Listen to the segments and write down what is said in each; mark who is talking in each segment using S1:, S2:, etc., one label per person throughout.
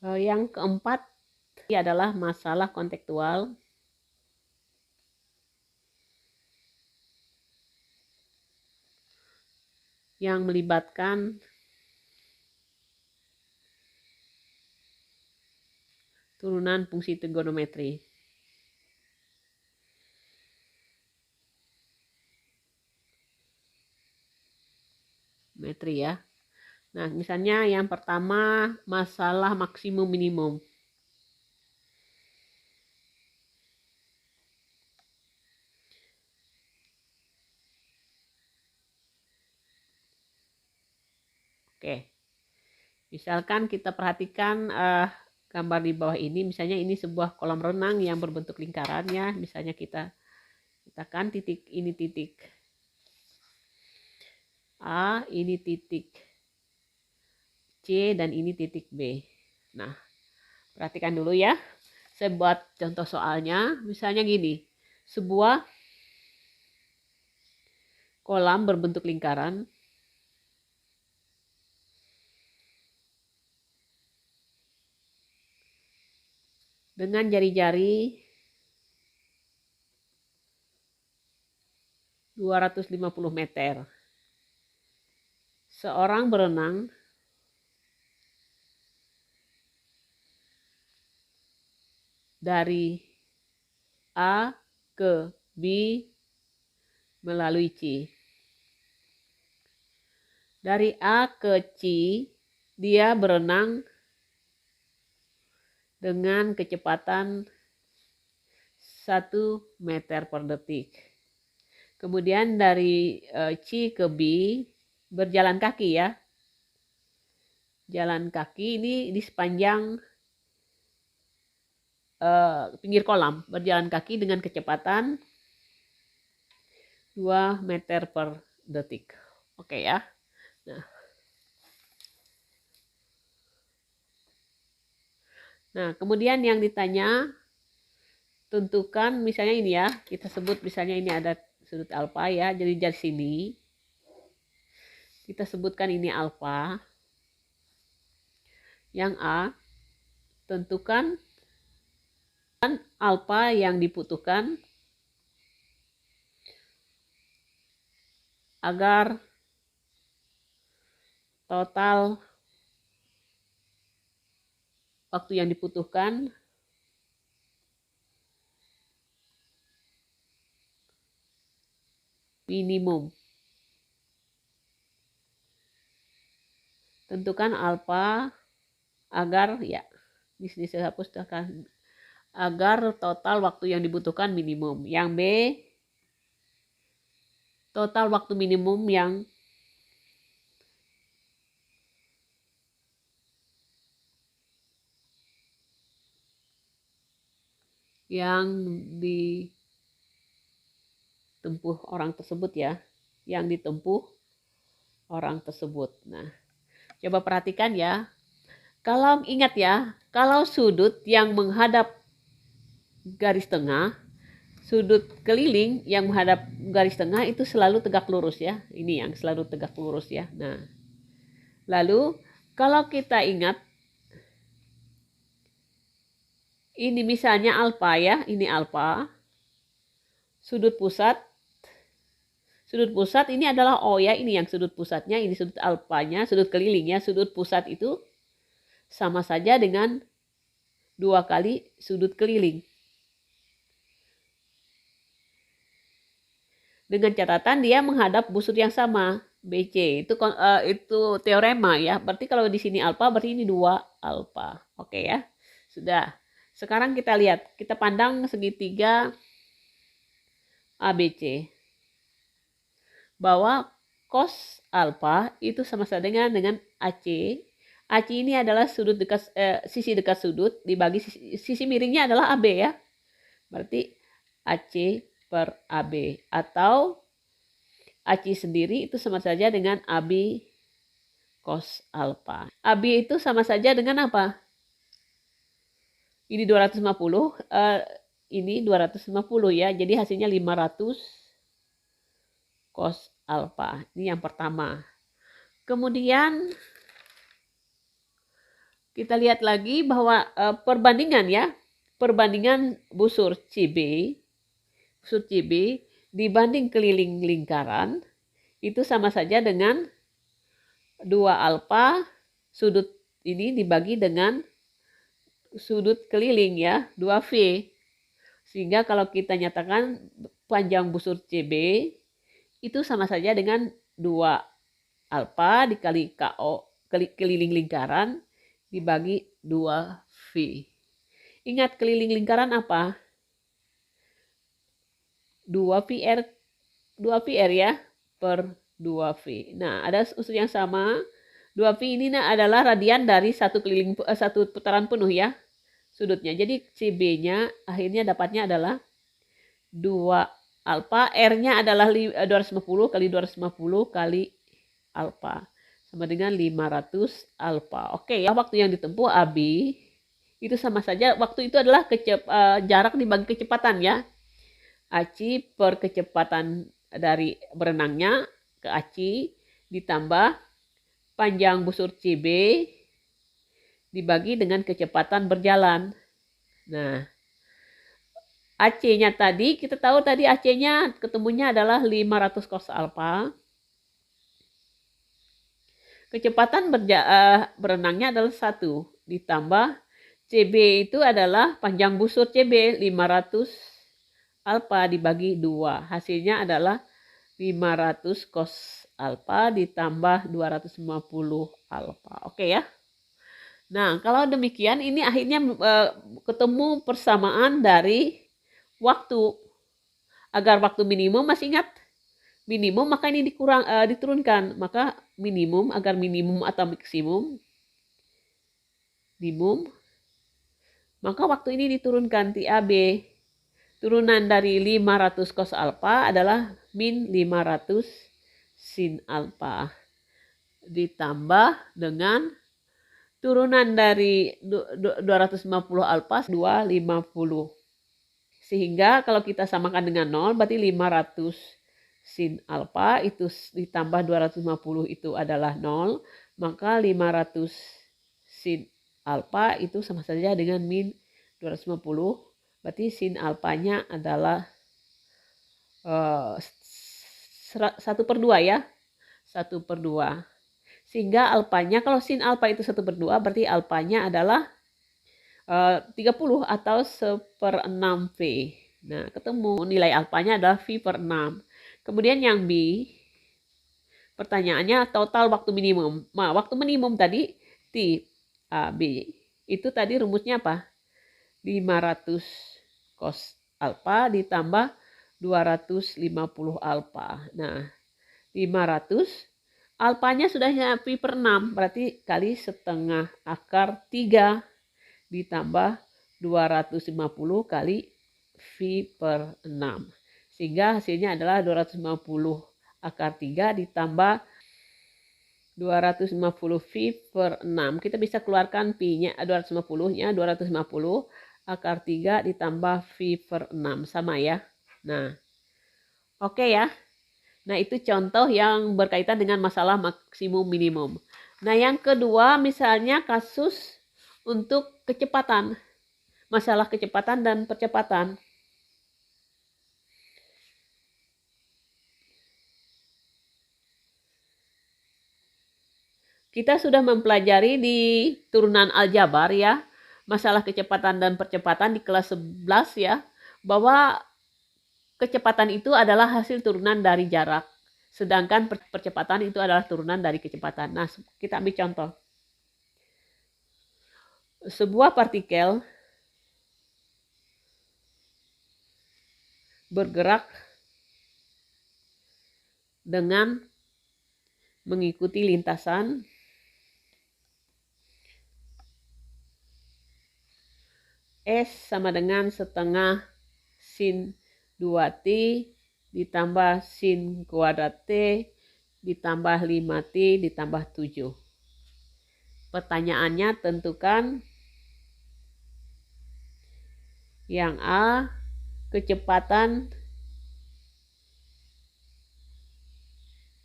S1: Yang keempat adalah masalah kontekstual. Yang melibatkan turunan fungsi trigonometri. Ya. Nah, misalnya yang pertama masalah maksimum minimum. Oke. Misalkan kita perhatikan gambar di bawah ini, misalnya ini sebuah kolam renang yang berbentuk lingkaran ya. Misalnya kita katakan titik ini titik A, ini titik C, dan ini titik B. Nah, perhatikan dulu ya. Saya buat contoh soalnya. Misalnya gini, sebuah kolam berbentuk lingkaran dengan jari-jari 250 meter. Seorang berenang dari A ke B melalui C. Dari A ke C, dia berenang dengan kecepatan 1 meter per detik. Kemudian dari C ke B berjalan kaki ya. Jalan kaki ini di sepanjang pinggir kolam, berjalan kaki dengan kecepatan 2 meter per detik. Oke ya. Nah, kemudian yang ditanya, tentukan misalnya ini ya, kita sebut misalnya ini ada sudut alfa ya, jadi dari sini kita sebutkan ini alfa. Yang A, tentukan alfa yang dibutuhkan agar total waktu yang dibutuhkan minimum. Tentukan alfa agar ya di sini saya hapuskan agar total waktu yang dibutuhkan minimum. Yang B, total waktu minimum yang ditempuh orang tersebut ya, yang ditempuh orang tersebut. Nah, coba perhatikan ya. Kalau ingat ya, kalau sudut yang menghadap garis tengah, sudut keliling yang menghadap garis tengah itu selalu tegak lurus ya. Ini yang selalu tegak lurus ya. Nah, lalu kalau kita ingat ini misalnya alfa ya, ini alfa. Sudut pusat ini adalah O ya, ini yang sudut pusatnya, ini sudut alfanya, sudut kelilingnya, sudut pusat itu sama saja dengan 2 kali sudut keliling. Dengan catatan dia menghadap busur yang sama, BC. Itu teorema ya. Berarti kalau di sini alfa, berarti ini 2 alfa. Oke ya. Sudah. Sekarang kita lihat, kita pandang segitiga ABC. Bahwa cos alfa itu sama saja dengan AC. AC ini adalah sisi dekat sudut dibagi sisi miringnya adalah AB ya. Berarti AC per AB atau AC sendiri itu sama saja dengan AB cos alfa. AB itu sama saja dengan apa? Ini 250, ini 250 ya. Jadi hasilnya 500 cos alfa. Ini yang pertama. Kemudian kita lihat lagi bahwa perbandingan ya, perbandingan busur CB dibanding keliling lingkaran itu sama saja dengan 2 alfa sudut ini dibagi dengan sudut keliling ya, 2V. Sehingga kalau kita nyatakan panjang busur CB itu sama saja dengan 2 alfa dikali KO keliling lingkaran dibagi 2V. Ingat keliling lingkaran apa? 2PR ya per 2V. Nah, ada unsur yang sama. 2V ini adalah radian dari satu putaran penuh ya sudutnya. Jadi CB-nya akhirnya dapatnya adalah 2 alfa, R-nya adalah 250 kali 250 kali alfa sama dengan 500 alfa. Oke ya, waktu yang ditempuh AB itu sama saja, waktu itu adalah jarak dibagi kecepatan ya. ACI per kecepatan dari berenangnya ke ACI ditambah panjang busur CB dibagi dengan kecepatan berjalan. Nah, AC-nya tadi, kita tahu tadi AC-nya ketemunya adalah 500 cos alfa. Kecepatan berenangnya adalah 1 ditambah CB itu adalah panjang busur CB 500 alfa dibagi 2. Hasilnya adalah 500 cos alfa ditambah 250 alfa. Oke ya. Nah, kalau demikian ini akhirnya ketemu persamaan dari waktu. Agar waktu minimum, masih ingat? Minimum maka ini diturunkan. Maka minimum, agar minimum atau maksimum. Maka waktu ini diturunkan TAB. Turunan dari 500 cos alfa adalah min 500 sin alfa. Ditambah dengan turunan dari 250 alfa 250. Sehingga kalau kita samakan dengan 0 berarti 500 sin alfa itu ditambah 250 itu adalah 0. Maka 500 sin alfa itu sama saja dengan min 250. Berarti sin alfanya adalah 1/2 ya. 1/2. Sehingga alfanya, kalau sin alfa itu 1/2 berarti alfanya adalah 30 atau 1/6V. Nah, ketemu nilai alfanya adalah V/6. Kemudian yang B, pertanyaannya total waktu minimum. Nah, waktu minimum tadi TAB itu tadi rumusnya apa? 500 cos alfa ditambah 250 alfa. Nah, 500 alfanya sudahnya V/6 berarti kali setengah akar 3 ditambah 250 kali V/6. Sehingga hasilnya adalah 250 akar 3 ditambah 250 V/6. Kita bisa keluarkan Pi-nya 250-nya 250 akar 3 ditambah V/6 sama ya. Nah, oke ya. Nah, itu contoh yang berkaitan dengan masalah maksimum minimum. Nah, yang kedua misalnya kasus untuk kecepatan. Masalah kecepatan dan percepatan. Kita sudah mempelajari di turunan aljabar ya, masalah kecepatan dan percepatan di kelas 11 ya, bahwa kecepatan itu adalah hasil turunan dari jarak. Sedangkan percepatan itu adalah turunan dari kecepatan. Nah, kita ambil contoh. Sebuah partikel bergerak dengan mengikuti lintasan S sama dengan setengah sin 2T ditambah sin kuadrat T ditambah 5T ditambah 7. Pertanyaannya tentukan yang A, kecepatan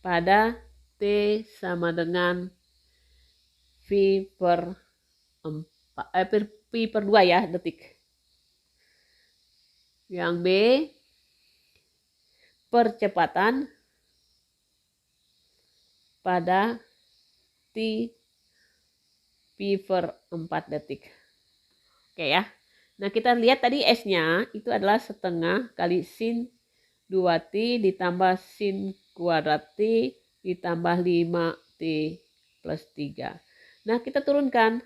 S1: pada T sama dengan V/6. pi per 2 ya, detik. Yang B, percepatan pada T pi per 4 detik. Oke ya. Nah, kita lihat tadi S-nya itu adalah setengah kali sin 2T ditambah sin kuadrat T ditambah 5T plus 3. Nah, kita turunkan.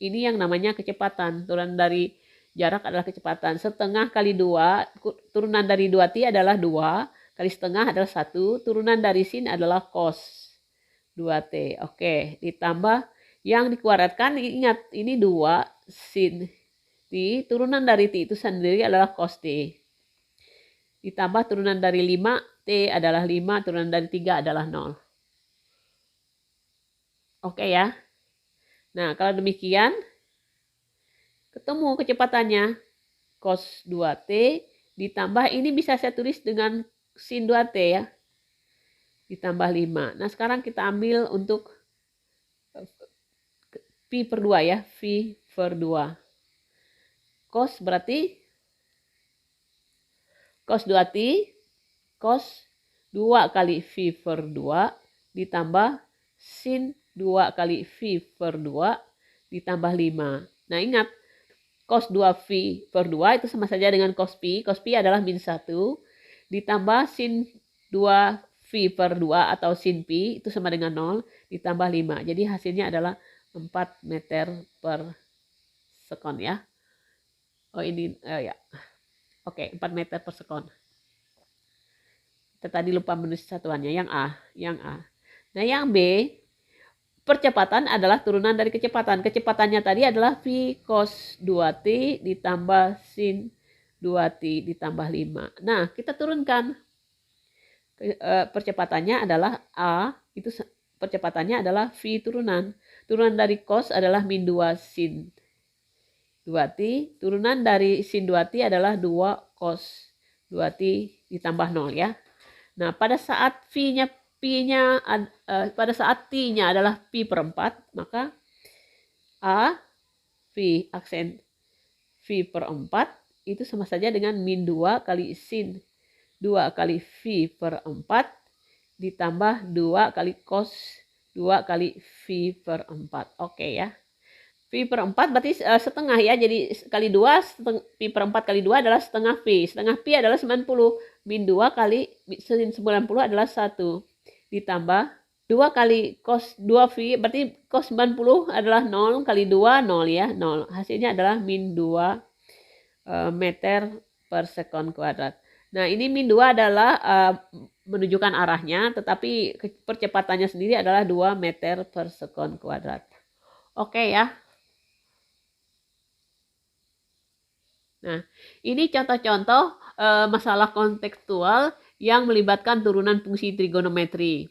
S1: Ini yang namanya kecepatan. Turunan dari jarak adalah kecepatan. Setengah kali 2, turunan dari 2T adalah 2, kali setengah adalah 1, turunan dari sin adalah cos 2T. Oke, ditambah yang dikuadratkan, ingat ini 2 sin T, turunan dari T itu sendiri adalah cos T. Ditambah turunan dari 5, T adalah 5, turunan dari 3 adalah 0. Oke ya. Nah, kalau demikian, ketemu kecepatannya. Cos 2T ditambah, ini bisa saya tulis dengan sin 2T ya. Ditambah 5. Nah, sekarang kita ambil untuk pi per 2 ya. Pi per 2. Cos berarti cos 2T, cos 2 kali V per 2 ditambah sin 2 kali V per 2 ditambah 5. Nah, ingat, cos 2V per 2 itu sama saja dengan cos pi. Cos pi adalah min 1 ditambah sin 2V per 2 atau sin pi itu sama dengan 0 ditambah 5. Jadi hasilnya adalah 4 meter per sekon ya. Oh ini ya. Oke, 4 meter per sekon. Kita tadi lupa menulis satuannya, yang A. Nah, yang B, percepatan adalah turunan dari kecepatan. Kecepatannya tadi adalah V cos 2T ditambah sin 2T ditambah 5. Nah, kita turunkan. Percepatannya adalah A, itu percepatannya adalah V turunan. Turunan dari cos adalah min 2 sin 2T, turunan dari sin 2T adalah 2 cos 2T ditambah 0 ya. Nah, pada saat pada saat T-nya adalah pi per 4, maka A, V aksen V per 4 itu sama saja dengan min 2 kali sin 2 kali V per 4 ditambah 2 kali cos 2 kali V per 4. Oke ya. V per 4 berarti setengah ya. Jadi kali 2, pi per 4 kali 2 adalah setengah V. Setengah pi adalah 90. Min 2 kali sin 90 adalah 1. Ditambah 2 kali cos 2V, berarti cos 90 adalah 0 kali 2, 0 ya. 0. Hasilnya adalah min 2 meter per sekon kuadrat. Nah, ini min 2 adalah menunjukkan arahnya, tetapi percepatannya sendiri adalah 2 meter per sekon kuadrat. Oke ya. Nah, ini contoh-contoh masalah kontekstual yang melibatkan turunan fungsi trigonometri.